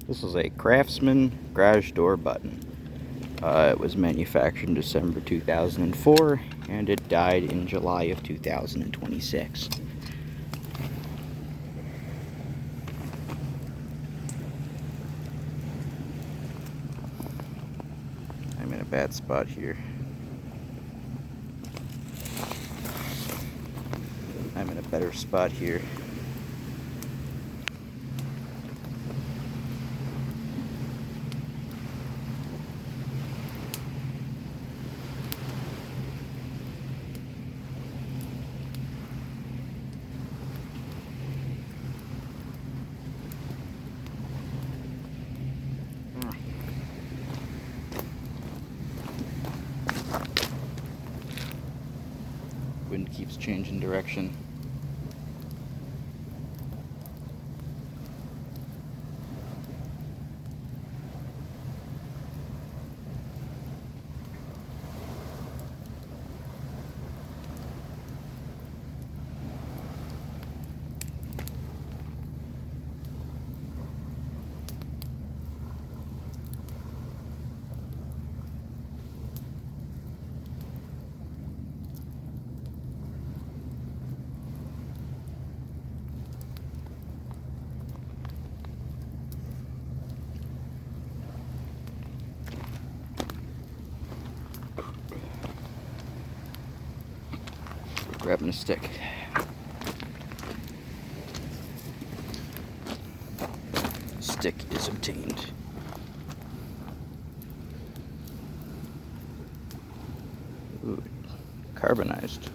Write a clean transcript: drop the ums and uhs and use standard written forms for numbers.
This is a Craftsman garage door button. It was manufactured in December 2004 and it died in July of 2026. I'm in a bad spot here. I'm in a better spot here. Wind keeps changing direction. Grabbing a stick. Stick is obtained. Ooh, carbonized.